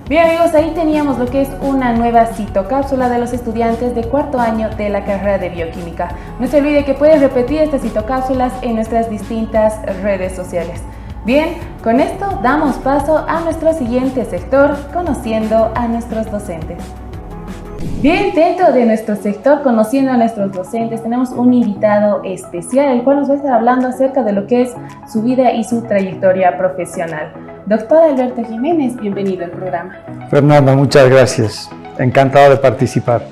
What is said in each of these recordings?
Bien amigos, ahí teníamos lo que es una nueva citocápsula de los estudiantes de cuarto año de la carrera de bioquímica. No se olvide que pueden repetir estas citocápsulas en nuestras distintas redes sociales. Bien, con esto damos paso a nuestro siguiente sector, conociendo a nuestros docentes. Bien, dentro de nuestro sector, conociendo a nuestros docentes, tenemos un invitado especial, el cual nos va a estar hablando acerca de lo que es su vida y su trayectoria profesional. Doctor Alberto Jiménez, bienvenido al programa. Fernanda, muchas gracias. Encantado de participar.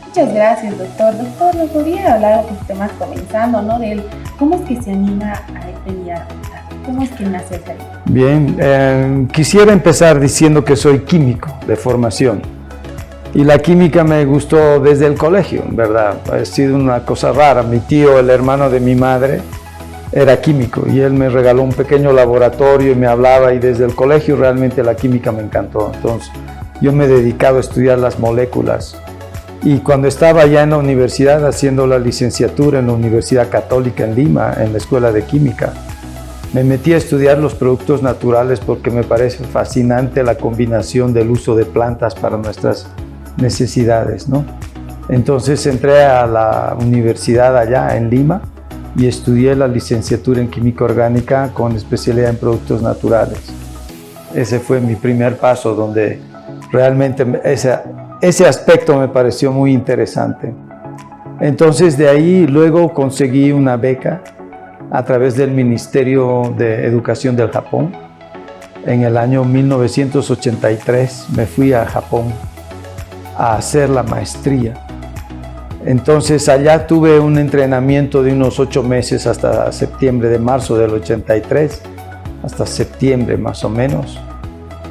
Muchas gracias, doctor. Doctor, ¿nos podría hablar un poquito más comenzando, ¿no? De él, cómo es que se anima a venir a contar? ¿Cómo es que nace esa idea? Bien, quisiera empezar diciendo que soy químico de formación. Y la química me gustó desde el colegio, ¿verdad? Ha sido una cosa rara. Mi tío, el hermano de mi madre, era químico y él me regaló un pequeño laboratorio y me hablaba, y desde el colegio realmente la química me encantó. Entonces yo me he dedicado a estudiar las moléculas, y cuando estaba ya en la universidad haciendo la licenciatura en la Universidad Católica en Lima, en la Escuela de Química, me metí a estudiar los productos naturales porque me parece fascinante la combinación del uso de plantas para nuestras necesidades, ¿no? Entonces entré a la universidad allá en Lima y estudié la licenciatura en química orgánica con especialidad en productos naturales. Ese fue mi primer paso, donde realmente ese aspecto me pareció muy interesante. Entonces de ahí luego conseguí una beca a través del Ministerio de Educación del Japón. En el año 1983 me fui a Japón a hacer la maestría. Entonces allá tuve un entrenamiento de unos 8 meses hasta septiembre, de marzo del 83 hasta septiembre más o menos,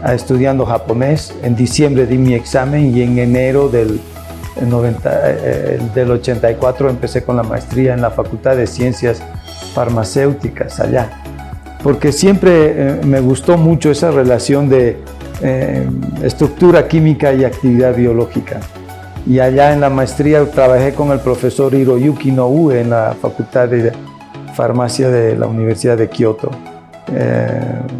estudiando japonés. En diciembre di mi examen y en enero del 84 empecé con la maestría en la Facultad de Ciencias Farmacéuticas allá, porque siempre me gustó mucho esa relación de estructura química y actividad biológica. Y allá en la maestría trabajé con el profesor Hiroyuki Noue en la Facultad de Farmacia de la Universidad de Kioto.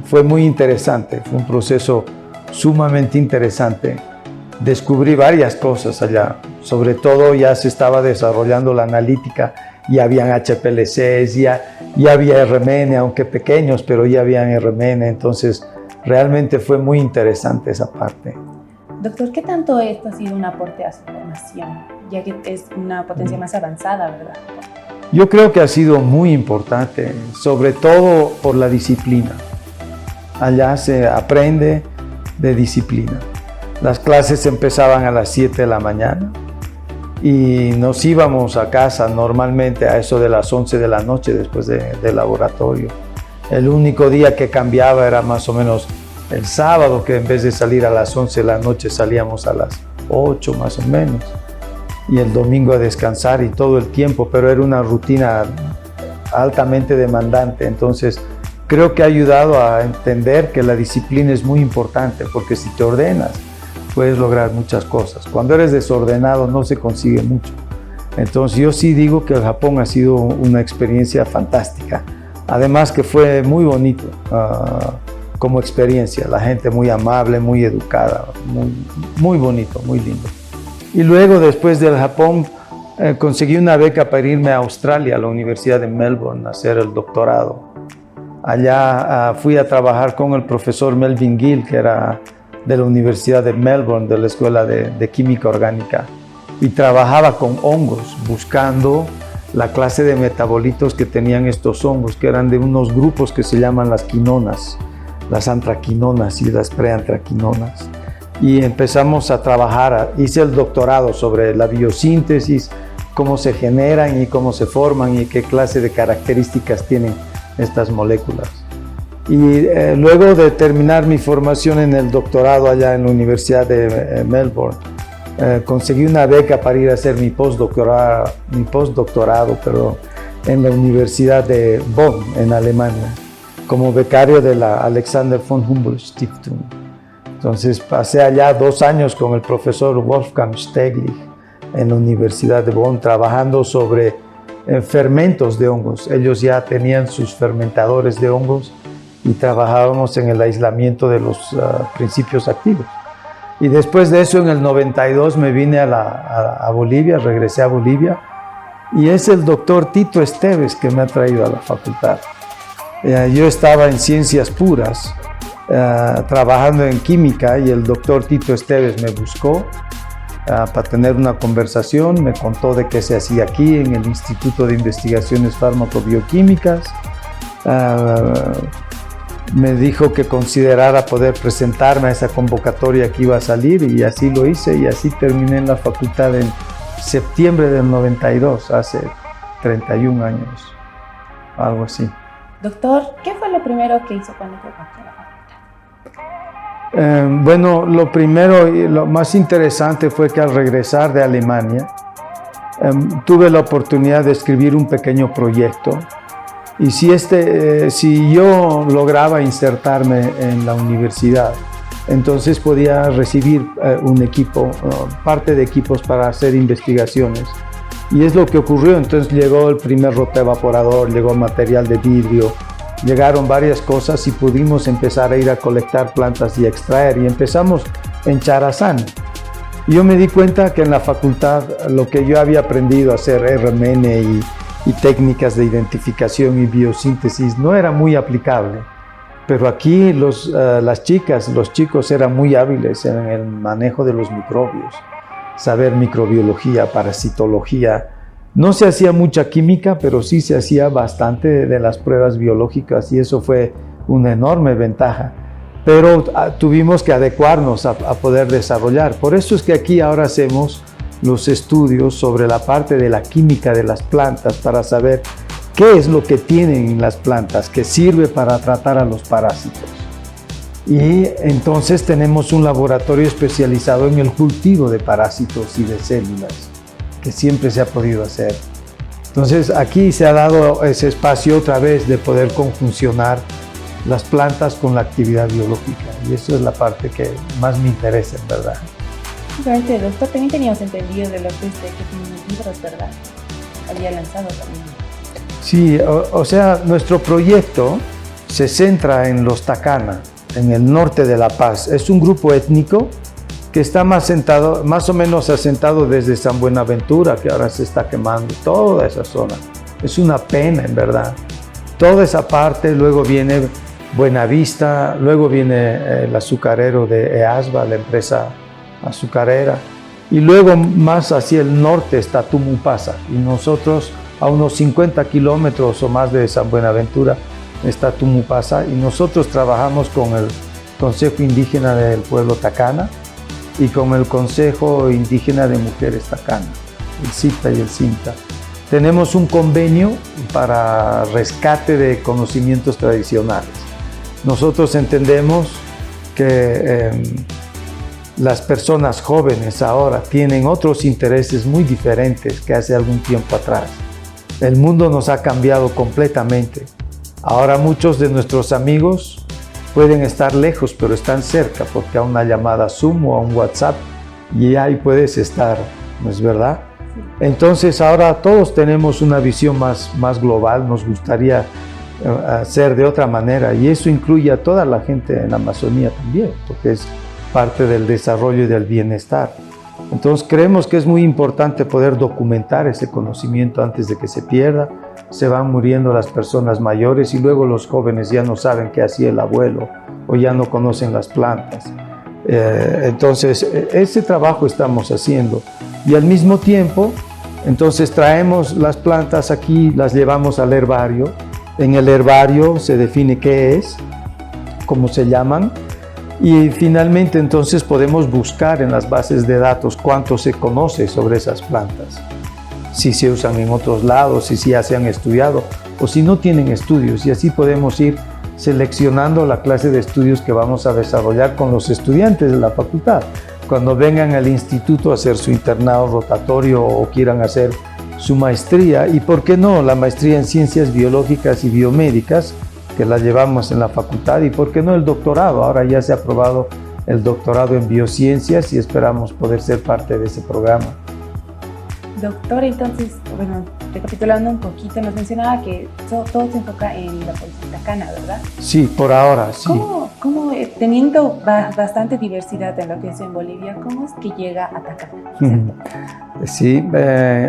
Fue muy interesante, fue un proceso sumamente interesante. Descubrí varias cosas allá, sobre todo ya se estaba desarrollando la analítica, ya habían HPLCs, ya había RMN, aunque pequeños, pero ya habían RMN, entonces realmente fue muy interesante esa parte. Doctor, ¿qué tanto esto ha sido un aporte a su formación, ya que es una potencia más avanzada, verdad? Yo creo que ha sido muy importante, sobre todo por la disciplina. Allá se aprende de disciplina. Las clases empezaban a las 7 de la mañana y nos íbamos a casa normalmente a eso de las 11 de la noche después del laboratorio. El único día que cambiaba era más o menos el sábado, que en vez de salir a las 11 de la noche salíamos a las 8 más o menos, y el domingo a descansar y todo el tiempo, pero era una rutina altamente demandante. Entonces creo que ha ayudado a entender que la disciplina es muy importante, porque si te ordenas puedes lograr muchas cosas. Cuando eres desordenado no se consigue mucho. Entonces yo sí digo que el Japón ha sido una experiencia fantástica, además que fue muy bonito como experiencia, la gente muy amable, muy educada, muy bonito, muy lindo. Y luego, después del Japón, conseguí una beca para irme a Australia, a la Universidad de Melbourne, a hacer el doctorado. Allá fui a trabajar con el profesor Melvin Gill, que era de la Universidad de Melbourne, de la Escuela de Química Orgánica, y trabajaba con hongos, buscando la clase de metabolitos que tenían estos hongos, que eran de unos grupos que se llaman las quinonas, las antraquinonas y las preantraquinonas. Y empezamos a trabajar, hice el doctorado sobre la biosíntesis, cómo se generan y cómo se forman y qué clase de características tienen estas moléculas. Y luego de terminar mi formación en el doctorado allá en la Universidad de Melbourne, conseguí una beca para ir a hacer mi postdoctorado en la Universidad de Bonn, en Alemania, como becario de la Alexander von Humboldt Stiftung. Entonces pasé allá 2 años con el profesor Wolfgang Steglich en la Universidad de Bonn, trabajando sobre fermentos de hongos. Ellos ya tenían sus fermentadores de hongos y trabajábamos en el aislamiento de los principios activos. Y después de eso, en el 92, me vine a Bolivia, regresé a Bolivia, y es el doctor Tito Esteves que me ha traído a la facultad. Yo estaba en ciencias puras, trabajando en química, y el doctor Tito Esteves me buscó para tener una conversación, me contó de qué se hacía aquí en el Instituto de Investigaciones Fármaco-Bioquímicas, me dijo que considerara poder presentarme a esa convocatoria que iba a salir, y así lo hice, y así terminé en la facultad en septiembre del 92, hace 31 años, algo así. Doctor, ¿qué fue lo primero que hizo cuando llegó aquí a la facultad? Bueno, lo primero y lo más interesante fue que al regresar de Alemania tuve la oportunidad de escribir un pequeño proyecto, y si yo lograba insertarme en la universidad, entonces podía recibir un equipo, parte de equipos para hacer investigaciones. Y es lo que ocurrió. Entonces llegó el primer rotoevaporador, llegó material de vidrio, llegaron varias cosas, y pudimos empezar a ir a colectar plantas y extraer, y empezamos en Charazán. Y yo me di cuenta que en la facultad lo que yo había aprendido a hacer RMN y técnicas de identificación y biosíntesis no era muy aplicable, pero aquí las chicas, los chicos eran muy hábiles en el manejo de los microbios, saber microbiología, parasitología. No se hacía mucha química, pero sí se hacía bastante de las pruebas biológicas, y eso fue una enorme ventaja. Pero tuvimos que adecuarnos a poder desarrollar. Por eso es que aquí ahora hacemos los estudios sobre la parte de la química de las plantas, para saber qué es lo que tienen las plantas que sirve para tratar a los parásitos. Y entonces tenemos un laboratorio especializado en el cultivo de parásitos y de células, que siempre se ha podido hacer. Entonces aquí se ha dado ese espacio otra vez de poder conjuncionar las plantas con la actividad biológica, y eso es la parte que más me interesa, en verdad. Realmente, doctor, también teníamos entendido de lo que usted que tiene libros, ¿verdad? Había lanzado también. Sí, o sea, nuestro proyecto se centra en los Tacana, en el norte de La Paz. Es un grupo étnico que está más o menos asentado desde San Buenaventura, que ahora se está quemando, toda esa zona. Es una pena, en verdad. Toda esa parte, luego viene Buenavista, luego viene el azucarero de EASBA, la empresa azucarera, y luego más hacia el norte está Tumupasa, y nosotros a unos 50 kilómetros o más de San Buenaventura está Tumupasa, y nosotros trabajamos con el Consejo Indígena del Pueblo Tacana y con el Consejo Indígena de Mujeres Tacana, el CITA y el CINTA. Tenemos un convenio para rescate de conocimientos tradicionales. Nosotros entendemos que las personas jóvenes ahora tienen otros intereses muy diferentes que hace algún tiempo atrás. El mundo nos ha cambiado completamente. Ahora muchos de nuestros amigos pueden estar lejos, pero están cerca, porque a una llamada Zoom o a un WhatsApp y ahí puedes estar, ¿no es verdad? Entonces ahora todos tenemos una visión más global, nos gustaría hacer de otra manera, y eso incluye a toda la gente en la Amazonía también, porque es parte del desarrollo y del bienestar. Entonces creemos que es muy importante poder documentar ese conocimiento antes de que se pierda. Se van muriendo las personas mayores y luego los jóvenes ya no saben qué hacía el abuelo o ya no conocen las plantas. Entonces ese trabajo estamos haciendo, y al mismo tiempo entonces traemos las plantas aquí, las llevamos al herbario. En el herbario se define qué es, cómo se llaman, y finalmente entonces podemos buscar en las bases de datos cuánto se conoce sobre esas plantas, si se usan en otros lados, si ya se han estudiado o si no tienen estudios, y así podemos ir seleccionando la clase de estudios que vamos a desarrollar con los estudiantes de la facultad. Cuando vengan al instituto a hacer su internado rotatorio o quieran hacer su maestría, y por qué no la maestría en ciencias biológicas y biomédicas, que la llevamos en la facultad, y por qué no el doctorado. Ahora ya se ha aprobado el doctorado en biociencias y esperamos poder ser parte de ese programa. Doctor, entonces, bueno, recapitulando un poquito, nos mencionaba que todo se enfoca en la tacana, ¿verdad? Sí, por ahora, sí. ¿Cómo teniendo bastante diversidad en lo que es en Bolivia, cómo es que llega a Tacana? Sí,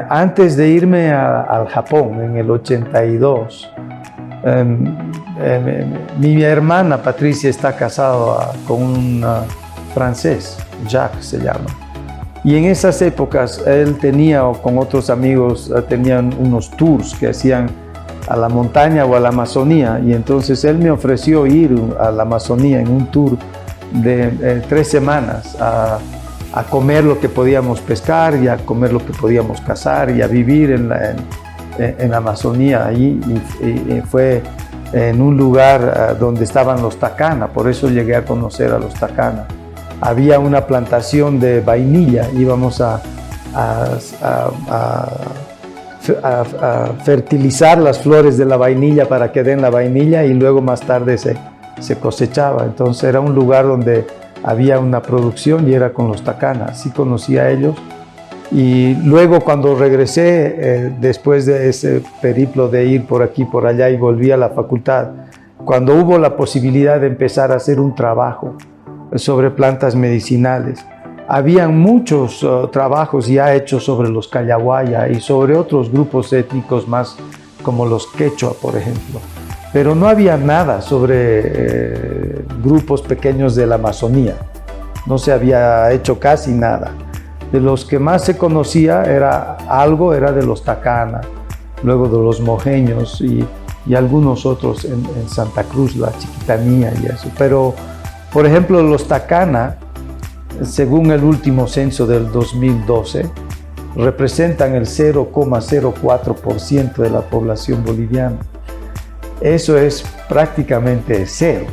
antes de irme al Japón en el 82, mi hermana Patricia está casada con un francés, Jacques se llama. Y en esas épocas él tenía, o con otros amigos, tenían unos tours que hacían a la montaña o a la Amazonía. Y entonces él me ofreció ir a la Amazonía en un tour de 3 semanas a comer lo que podíamos pescar y a comer lo que podíamos cazar y a vivir en la Amazonía. Y fue en un lugar donde estaban los Takana, por eso llegué a conocer a los Takana. Había una plantación de vainilla, íbamos a fertilizar las flores de la vainilla para que den la vainilla y luego más tarde se cosechaba. Entonces era un lugar donde había una producción y era con los Takana. Así conocí a ellos. Y luego cuando regresé, después de ese periplo de ir por aquí, por allá y volví a la facultad, cuando hubo la posibilidad de empezar a hacer un trabajo sobre plantas medicinales, habían muchos trabajos ya hechos sobre los Callahuaya y sobre otros grupos étnicos más, como los Quechua, por ejemplo. Pero no había nada sobre grupos pequeños de la Amazonía. No se había hecho casi nada. De los que más se conocía era de los Takana, luego de los mojeños y algunos otros en Santa Cruz, la Chiquitanía y eso. Pero, por ejemplo, los Takana, según el último censo del 2012, representan el 0,04% de la población boliviana. Eso es prácticamente cero.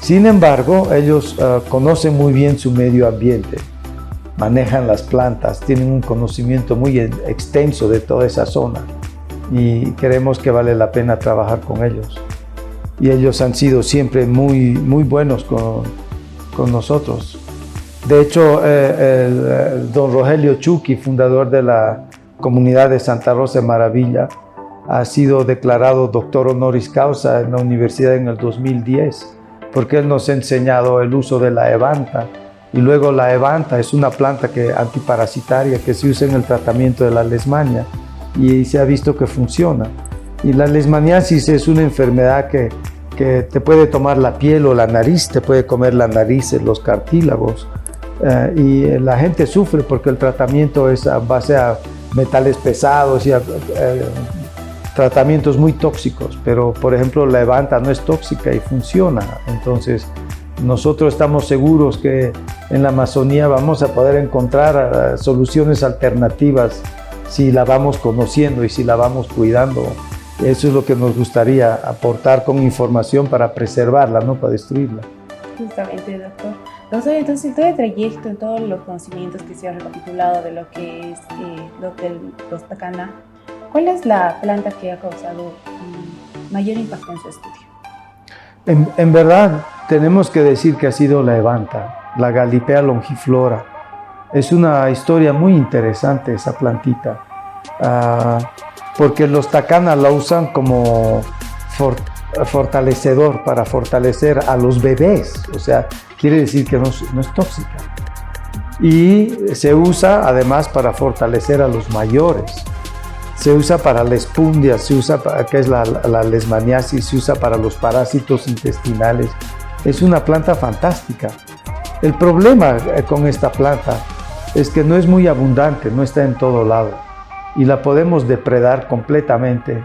Sin embargo, ellos conocen muy bien su medio ambiente, manejan las plantas, tienen un conocimiento muy extenso de toda esa zona y creemos que vale la pena trabajar con ellos. Y ellos han sido siempre muy buenos con nosotros. De hecho, el don Rogelio Chuqui, fundador de la comunidad de Santa Rosa de Maravilla, ha sido declarado doctor honoris causa en la universidad en el 2010, porque él nos ha enseñado el uso de la evanta. Y luego la evanta es una planta antiparasitaria que se usa en el tratamiento de la leishmania y se ha visto que funciona. Y la leishmaniasis es una enfermedad que te puede tomar la piel o la nariz, te puede comer la nariz, los cartílagos. Y la gente sufre porque el tratamiento es a base a metales pesados y a tratamientos muy tóxicos. Pero, por ejemplo, la evanta no es tóxica y funciona. Entonces, nosotros estamos seguros que en la Amazonía vamos a poder encontrar soluciones alternativas si la vamos conociendo y si la vamos cuidando. Eso es lo que nos gustaría aportar con información para preservarla, no para destruirla. Justamente, doctor. Entonces, en todo el trayecto, en todos los conocimientos que se han recapitulado de lo que es los Takana, ¿cuál es la planta que ha causado mayor impacto en su estudio? En verdad, tenemos que decir que ha sido la evanta, la Galipea longiflora. Es una historia muy interesante esa plantita, porque los Takana la usan como fortalecedor, para fortalecer a los bebés, o sea, quiere decir que no es tóxica. Y se usa además para fortalecer a los mayores. Se usa para la espundia, se usa para, que es la leishmaniasis, se usa para los parásitos intestinales. Es una planta fantástica. El problema con esta planta es que no es muy abundante, no está en todo lado y la podemos depredar completamente.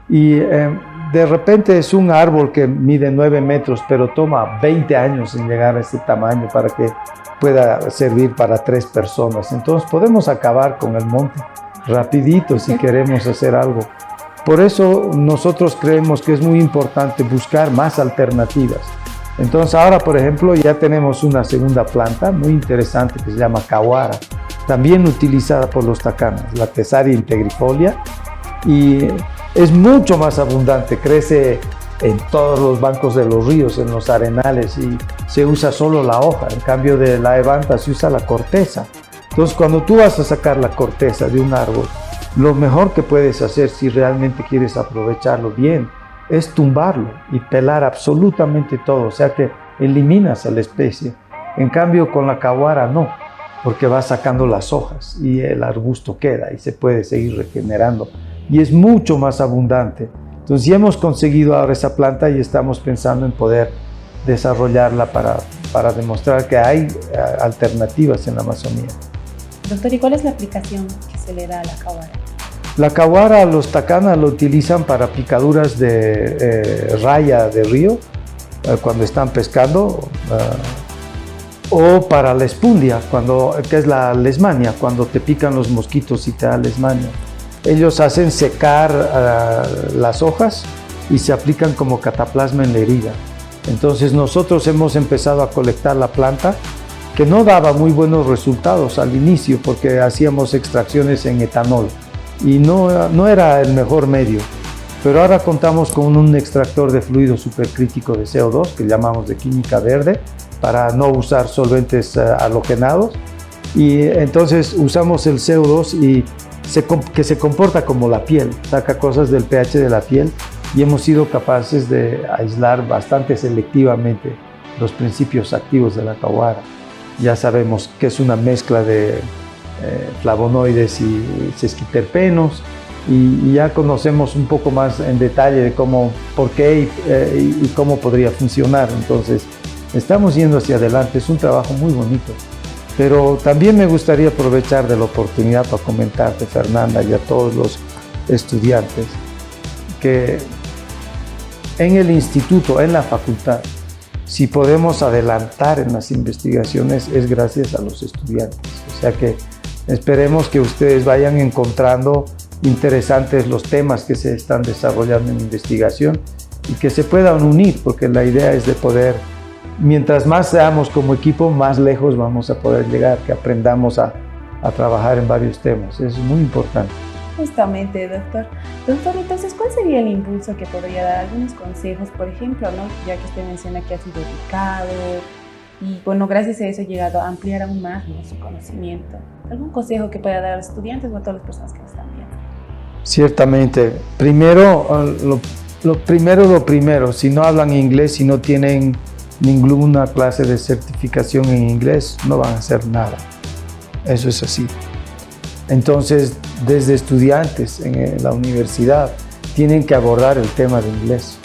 Y de repente es un árbol que mide 9 metros, pero toma 20 años en llegar a este tamaño para que pueda servir para 3 personas. Entonces podemos acabar con el monte rapidito si queremos hacer algo. Por eso nosotros creemos que es muy importante buscar más alternativas. Entonces ahora, por ejemplo, ya tenemos una segunda planta muy interesante que se llama Kawara, también utilizada por los Takanas, la Tesaria integrifolia, y es mucho más abundante, crece en todos los bancos de los ríos, en los arenales, y se usa solo la hoja. En cambio de la evanta se usa la corteza. Entonces cuando tú vas a sacar la corteza de un árbol, lo mejor que puedes hacer si realmente quieres aprovecharlo bien es tumbarlo y pelar absolutamente todo, o sea que eliminas a la especie. En cambio con la caguara no, porque vas sacando las hojas y el arbusto queda y se puede seguir regenerando y es mucho más abundante. Entonces ya hemos conseguido ahora esa planta y estamos pensando en poder desarrollarla para demostrar que hay alternativas en la Amazonía. Doctor, ¿y cuál es la aplicación que se le da a la caguara? La caguara, los tacanas lo utilizan para picaduras de raya de río cuando están pescando, o para la espundia, que es la lesmania, cuando te pican los mosquitos y te da lesmania. Ellos hacen secar las hojas y se aplican como cataplasma en la herida. Entonces nosotros hemos empezado a colectar la planta, que no daba muy buenos resultados al inicio porque hacíamos extracciones en etanol y no era el mejor medio. Pero ahora contamos con un extractor de fluido supercrítico de CO2 que llamamos de química verde para no usar solventes halogenados, y entonces usamos el CO2 y que se comporta como la piel, saca cosas del pH de la piel y hemos sido capaces de aislar bastante selectivamente los principios activos de la caguara. Ya sabemos que es una mezcla de flavonoides y sesquiterpenos, y ya conocemos un poco más en detalle de por qué y cómo podría funcionar. Entonces estamos yendo hacia adelante, es un trabajo muy bonito. Pero también me gustaría aprovechar de la oportunidad para comentarte, Fernanda, y a todos los estudiantes, que en el instituto, en la facultad, si podemos adelantar en las investigaciones es gracias a los estudiantes. O sea que esperemos que ustedes vayan encontrando interesantes los temas que se están desarrollando en investigación y que se puedan unir, porque la idea es de poder, mientras más seamos como equipo, más lejos vamos a poder llegar, que aprendamos a trabajar en varios temas. Es muy importante. Justamente, doctor. Doctor, entonces, ¿cuál sería el impulso que podría dar? Algunos consejos, por ejemplo, ¿no? Ya que usted menciona que ha sido becado y, bueno, gracias a eso ha llegado a ampliar aún más, ¿no?, su conocimiento. ¿Algún consejo que pueda dar a los estudiantes o a todas las personas que nos están viendo? Ciertamente. Lo primero, si no hablan inglés, si no tienen ninguna clase de certificación en inglés, no van a hacer nada. Eso es así. Entonces, desde estudiantes en la universidad, tienen que abordar el tema de inglés.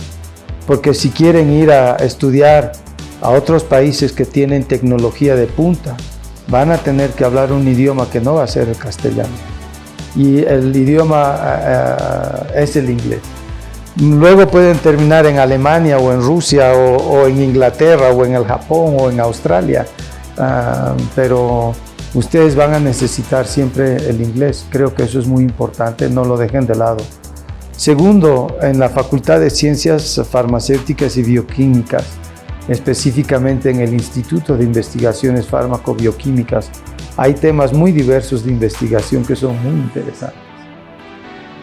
Porque si quieren ir a estudiar a otros países que tienen tecnología de punta, van a tener que hablar un idioma que no va a ser el castellano. Y el idioma es el inglés. Luego pueden terminar en Alemania o en Rusia o en Inglaterra o en el Japón o en Australia, pero ustedes van a necesitar siempre el inglés. Creo que eso es muy importante, no lo dejen de lado. Segundo, en la Facultad de Ciencias Farmacéuticas y Bioquímicas, específicamente en el Instituto de Investigaciones Fármaco-Bioquímicas, hay temas muy diversos de investigación que son muy interesantes.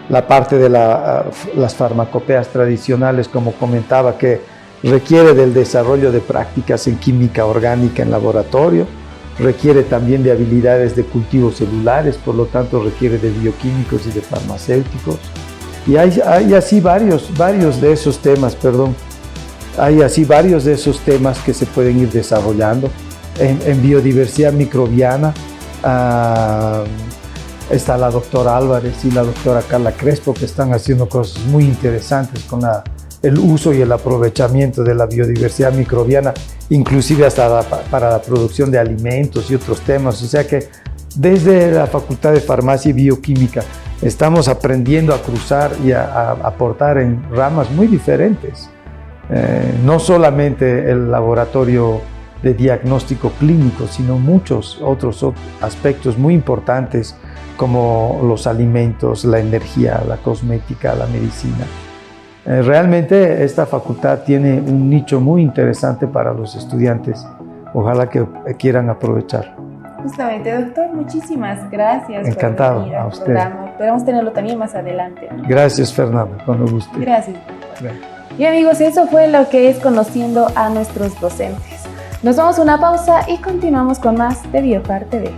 La parte de las farmacopeas tradicionales, como comentaba, que requiere del desarrollo de prácticas en química orgánica en laboratorio, requiere también de habilidades de cultivos celulares, por lo tanto requiere de bioquímicos y de farmacéuticos. Y hay así varios de esos temas, hay así varios de esos temas que se pueden ir desarrollando. En biodiversidad microbiana está la doctora Álvarez y la doctora Carla Crespo, que están haciendo cosas muy interesantes con el uso y el aprovechamiento de la biodiversidad microbiana, inclusive hasta para la producción de alimentos y otros temas. O sea que desde la Facultad de Farmacia y Bioquímica estamos aprendiendo a cruzar y a aportar en ramas muy diferentes. No solamente el laboratorio de diagnóstico clínico, sino muchos otros aspectos muy importantes como los alimentos, la energía, la cosmética, la medicina. Realmente esta facultad tiene un nicho muy interesante para los estudiantes. Ojalá que quieran aprovechar. Justamente, doctor, muchísimas gracias. Encantado, por venir a al usted. programa. Esperamos tenerlo también más adelante, ¿no? Gracias, Fernanda, cuando guste. Gracias. Y amigos, eso fue lo que es Conociendo a nuestros docentes. Nos damos una pausa y continuamos con más de Biopar TV.